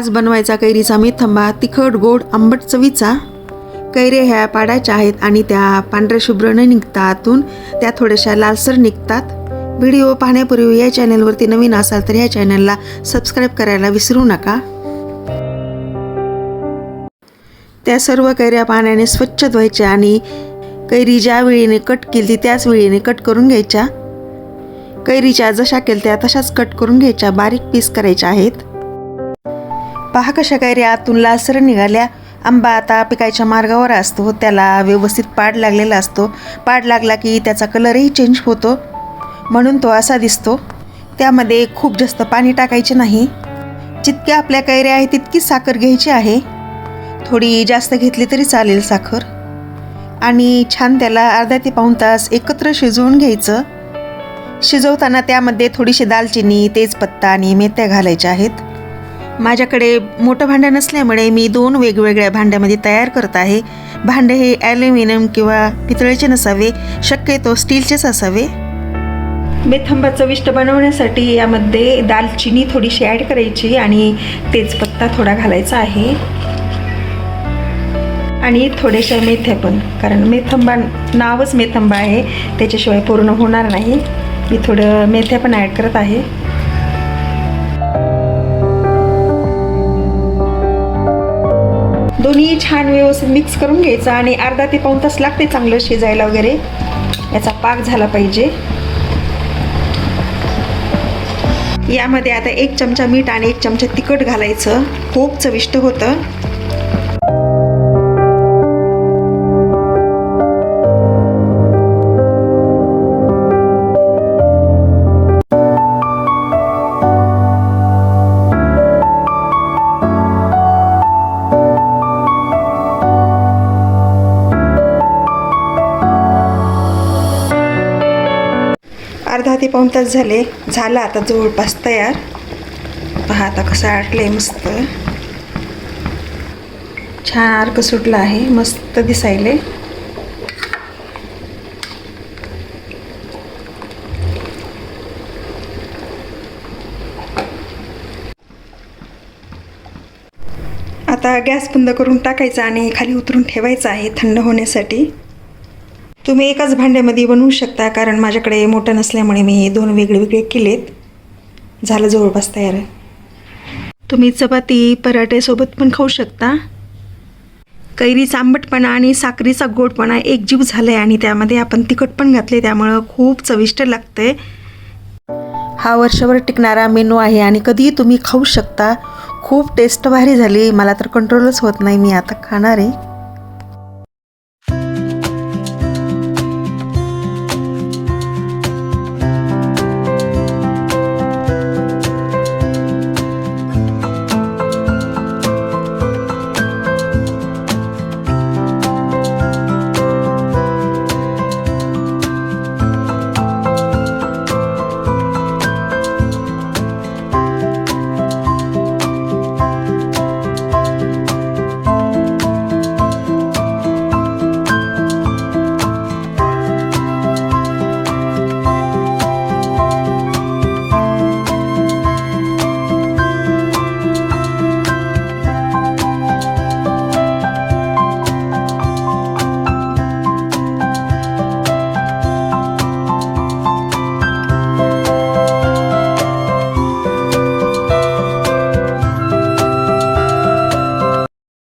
आज बनवायचा कैरीचा मेथंबा, तिखट गोड आंबट चवीचा। कैऱ्या ह्या पाडायच्या आहेत आणि त्या पांढऱ्या शुभ्र न निघता आतून त्या थोड्याशा लालसर निघतात। व्हिडिओ पाहण्यापूर्वी या चॅनलवरती नवीन असाल तर या चॅनलला सबस्क्राईब करायला विसरू नका। त्या सर्व कैऱ्या पाण्याने स्वच्छ धुवायच्या आणि कैरी ज्या वेळेने कट केली त्याच वेळेने कट करून घ्यायच्या। कैरीच्या जशा केल्या तशाच कट करून घ्यायच्या, बारीक पीस करायच्या आहेत। पहा कशा कैऱ्या आतून लालसर निघाल्या। आंबा आता पिकायच्या मार्गावर असतो, त्याला व्यवस्थित पाड लागलेला असतो। पाड लागला की त्याचा कलरही चेंज होतो, म्हणून तो असा दिसतो। त्यामध्ये खूप जास्त पाणी टाकायचे नाही, जितक्या आपल्या कैऱ्या आहेत तितकीच साखर घ्यायची आहे। थोडी जास्त घेतली तरी चालेल साखर। आणि छान त्याला अर्धा ते पाऊण तास एकत्र शिजवून घ्यायचं। शिजवताना त्यामध्ये थोडीशी दालचिनी, तेजपत्ता आणि मेथ्या घालायच्या आहेत। माझ्याकडे मोठं भांडं नसल्यामुळे मी 2 वेगवेगळ्या भांड्यामध्ये तयार करत आहे। भांडे हे ॲल्युमिनियम किंवा पितळेचे नसावे, शक्यतो स्टीलचेच असावे। मेथंबा चविष्ट बनवण्यासाठी यामध्ये दालचिनी थोडीशी ॲड करायची आणि तेजपत्ता थोडा घालायचा आहे आणि थोड्याशा मेथ्या पण, कारण मेथंबा नावच मेथंबा आहे, त्याच्याशिवाय पूर्ण होणार नाही। मी थोडं मेथ्या पण ॲड करत आहे। दोन्ही छान व्यवस्थित मिक्स करून घ्यायचं आणि अर्धा ते पाऊण तास लागते चांगलं शिजायला वगैरे। याचा पाक झाला पाहिजे। यामध्ये आता 1 चमचा मीठ आणि 1 चमचा तिखट घालायचं, खूप चविष्ट होतं। अर्धा ते पाऊण तास झाला आता जवळपास तयार। पहा आता कसं आटलंय, मस्त छान अर्क सुटला आहे, मस्त दिसायले। आता गॅस बंद करून टाकायचा आणि खाली उतरून ठेवायचं आहे थंड होण्यासाठी। तुम्ही एकाच भांड्यामध्ये बनवू शकता, कारण माझ्याकडे मोठं नसल्यामुळे मी 2 वेगळे केलेत। झालं जवळपास तयार। तुम्ही चपाती पराठ्यासोबत पण खाऊ शकता। कैरीचा आंबटपणा आणि साखरेचा गोडपणा एकजीव झालाय आणि त्यामध्ये आपण तिखट पण घातले, त्यामुळं खूप चविष्ट लागते। हा वर्षभर टिकणारा मेनू आहे आणि कधीही तुम्ही खाऊ शकता। खूप टेस्ट भारी झाली, मला तर कंट्रोलच होत नाही, मी आता खाणार आहे।